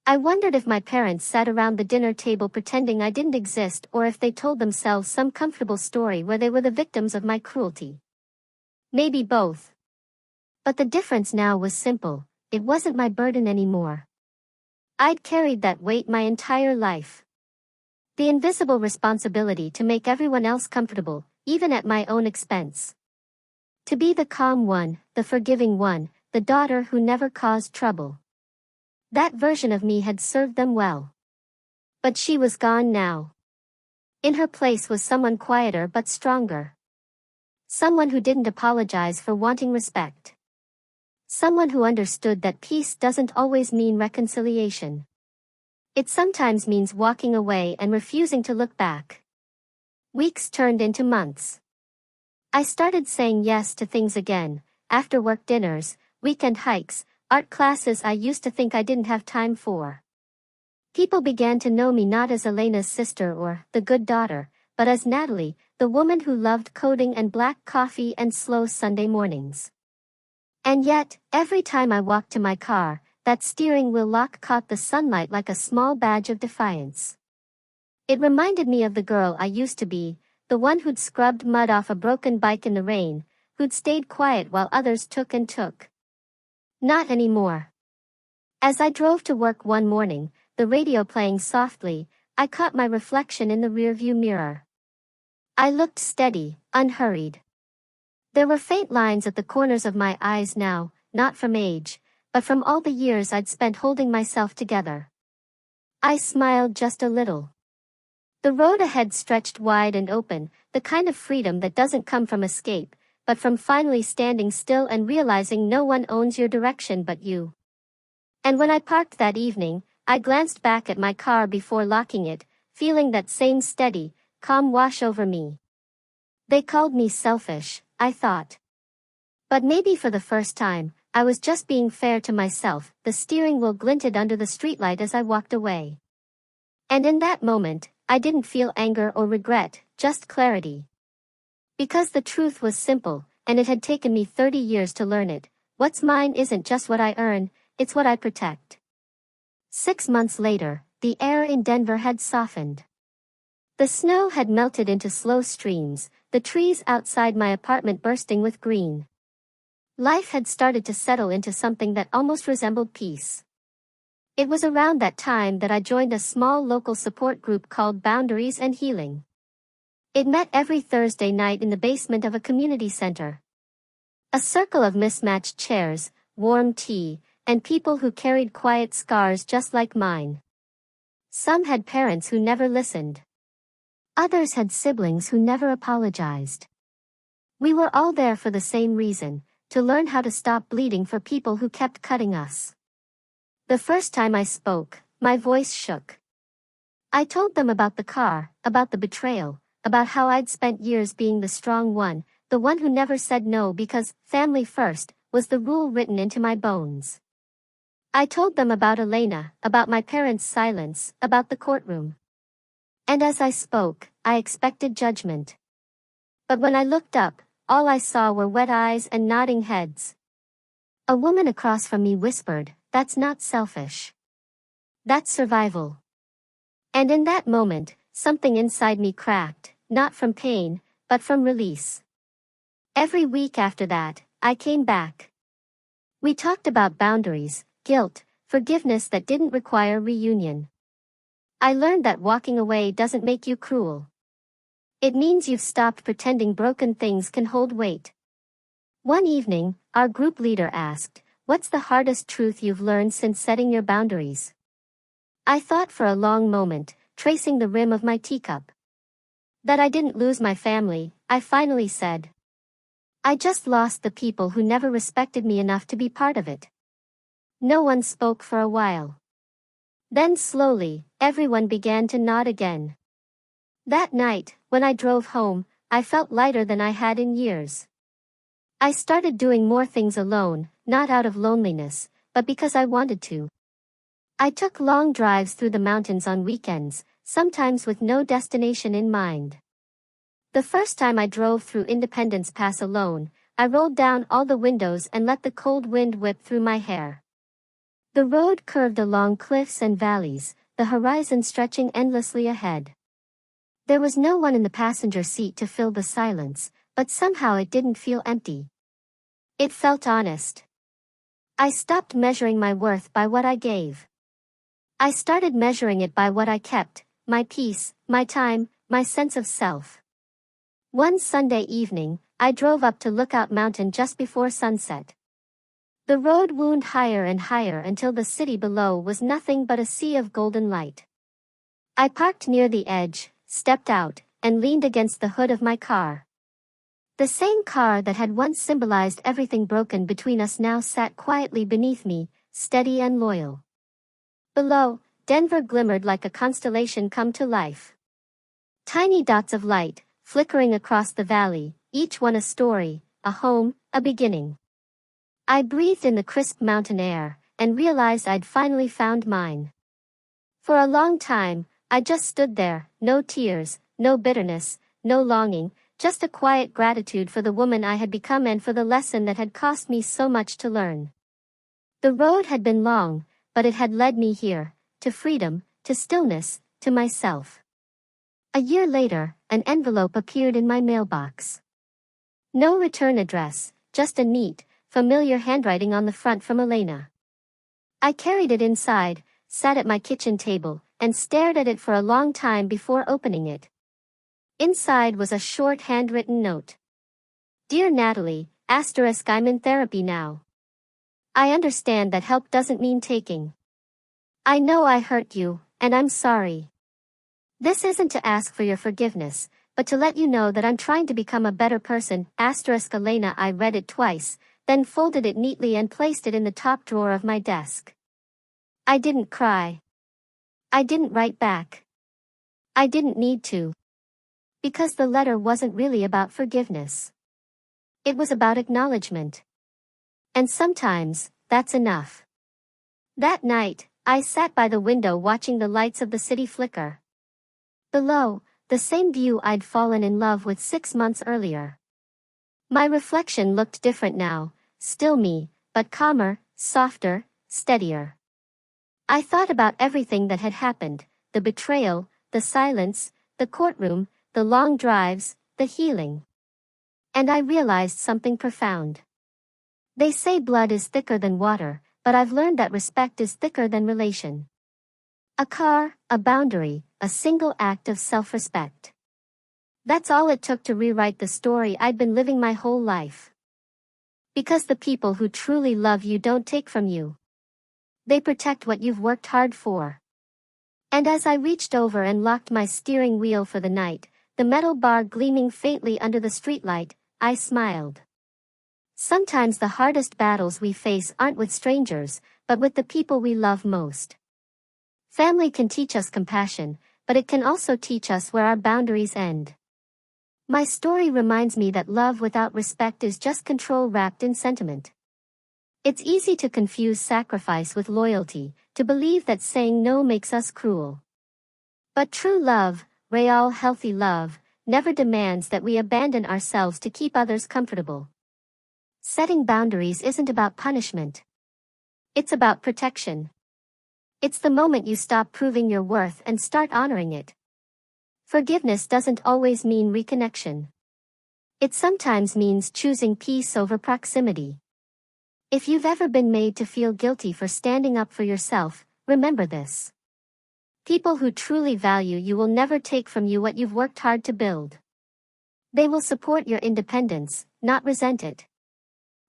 I wondered if my parents sat around the dinner table pretending I didn't exist or if they told themselves some comfortable story where they were the victims of my cruelty. Maybe both. But the difference now was simple, it wasn't my burden anymore. I'd carried that weight my entire life. The invisible responsibility to make everyone else comfortable, even at my own expense. To be the calm one, the forgiving one, the daughter who never caused trouble. That version of me had served them well. But she was gone now. In her place was someone quieter but stronger. Someone who didn't apologize for wanting respect. Someone who understood that peace doesn't always mean reconciliation. It sometimes means walking away and refusing to look back. Weeks turned into months. I started saying yes to things again, after-work dinners, weekend hikes, art classes I used to think I didn't have time for. People began to know me not as Elena's sister or the good daughter, but as Natalie, the woman who loved coding and black coffee and slow Sunday mornings. And yet, every time I walked to my car, that steering wheel lock caught the sunlight like a small badge of defiance. It reminded me of the girl I used to be, the one who'd scrubbed mud off a broken bike in the rain, who'd stayed quiet while others took and took. Not anymore. As I drove to work one morning, the radio playing softly, I caught my reflection in the rearview mirror. I looked steady, unhurried. There were faint lines at the corners of my eyes now, not from age, but from all the years I'd spent holding myself together. I smiled just a little. The road ahead stretched wide and open, the kind of freedom that doesn't come from escape, but from finally standing still and realizing no one owns your direction but you. And when I parked that evening, I glanced back at my car before locking it, feeling that same steady, calm wash over me. They called me selfish, I thought. But maybe for the first time, I was just being fair to myself. The steering wheel glinted under the streetlight as I walked away. And in that moment, I didn't feel anger or regret, just clarity. Because the truth was simple, and it had taken me 30 years to learn it. What's mine isn't just what I earn, it's what I protect. 6 months later, the air in Denver had softened. The snow had melted into slow streams, the trees outside my apartment bursting with green. Life had started to settle into something that almost resembled peace. It was around that time that I joined a small local support group called Boundaries and Healing. It met every Thursday night in the basement of a community center. A circle of mismatched chairs, warm tea, and people who carried quiet scars just like mine. Some had parents who never listened. Others had siblings who never apologized. We were all there for the same reason, to learn how to stop bleeding for people who kept cutting us. The first time I spoke, my voice shook. I told them about the car, about the betrayal, about how I'd spent years being the strong one, the one who never said no because family first was the rule written into my bones. I told them about Elena, about my parents' silence, about the courtroom. And as I spoke, I expected judgment. But when I looked up, all I saw were wet eyes and nodding heads. A woman across from me whispered, "That's not selfish. That's survival." And in that moment, something inside me cracked, not from pain, but from release. Every week after that, I came back. We talked about boundaries, guilt, forgiveness that didn't require reunion. I learned that walking away doesn't make you cruel. It means you've stopped pretending broken things can hold weight. One evening, our group leader asked, "What's the hardest truth you've learned since setting your boundaries?" I thought for a long moment, tracing the rim of my teacup. That I didn't lose my family, I finally said. I just lost the people who never respected me enough to be part of it. No one spoke for a while. Then slowly, everyone began to nod again. That night, when I drove home, I felt lighter than I had in years. I started doing more things alone, not out of loneliness, but because I wanted to. I took long drives through the mountains on weekends, sometimes with no destination in mind. The first time I drove through Independence Pass alone, I rolled down all the windows and let the cold wind whip through my hair. The road curved along cliffs and valleys, the horizon stretching endlessly ahead. There was no one in the passenger seat to fill the silence, but somehow it didn't feel empty. It felt honest. I stopped measuring my worth by what I gave. I started measuring it by what I kept, my peace, my time, my sense of self. One Sunday evening, I drove up to Lookout Mountain just before sunset. The road wound higher and higher until the city below was nothing but a sea of golden light. I parked near the edge, stepped out, and leaned against the hood of my car. The same car that had once symbolized everything broken between us now sat quietly beneath me, steady and loyal. Below, Denver glimmered like a constellation come to life. Tiny dots of light, flickering across the valley, each one a story, a home, a beginning. I breathed in the crisp mountain air, and realized I'd finally found mine. For a long time, I just stood there, no tears, no bitterness, no longing, just a quiet gratitude for the woman I had become and for the lesson that had cost me so much to learn. The road had been long, but it had led me here, to freedom, to stillness, to myself. A year later, an envelope appeared in my mailbox. No return address, just a neat, familiar handwriting on the front from Elena. I carried it inside, sat at my kitchen table, and stared at it for a long time before opening it. Inside was a short handwritten note. Dear Natalie, I'm in therapy now. I understand that help doesn't mean taking. I know I hurt you, and I'm sorry. This isn't to ask for your forgiveness, but to let you know that I'm trying to become a better person. Elena. I read it twice, then folded it neatly and placed it in the top drawer of my desk. I didn't cry. I didn't write back. I didn't need to. Because the letter wasn't really about forgiveness. It was about acknowledgement. And sometimes, that's enough. That night, I sat by the window watching the lights of the city flicker. Below, the same view I'd fallen in love with 6 months earlier. My reflection looked different now, still me, but calmer, softer, steadier. I thought about everything that had happened, the betrayal, the silence, the courtroom, the long drives, the healing. And I realized something profound. They say blood is thicker than water, but I've learned that respect is thicker than relation. A car, a boundary, a single act of self-respect. That's all it took to rewrite the story I'd been living my whole life. Because the people who truly love you don't take from you. They protect what you've worked hard for. And as I reached over and locked my steering wheel for the night, the metal bar gleaming faintly under the streetlight, I smiled. Sometimes the hardest battles we face aren't with strangers, but with the people we love most. Family can teach us compassion, but it can also teach us where our boundaries end. My story reminds me that love without respect is just control wrapped in sentiment. It's easy to confuse sacrifice with loyalty, to believe that saying no makes us cruel. But true love, real healthy love, never demands that we abandon ourselves to keep others comfortable. Setting boundaries isn't about punishment. It's about protection. It's the moment you stop proving your worth and start honoring it. Forgiveness doesn't always mean reconnection. It sometimes means choosing peace over proximity. If you've ever been made to feel guilty for standing up for yourself, remember this. People who truly value you will never take from you what you've worked hard to build. They will support your independence, not resent it.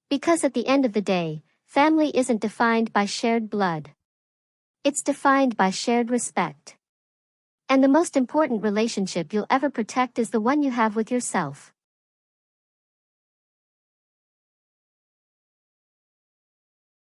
Because at the end of the day, family isn't defined by shared blood. It's defined by shared respect. And the most important relationship you'll ever protect is the one you have with yourself.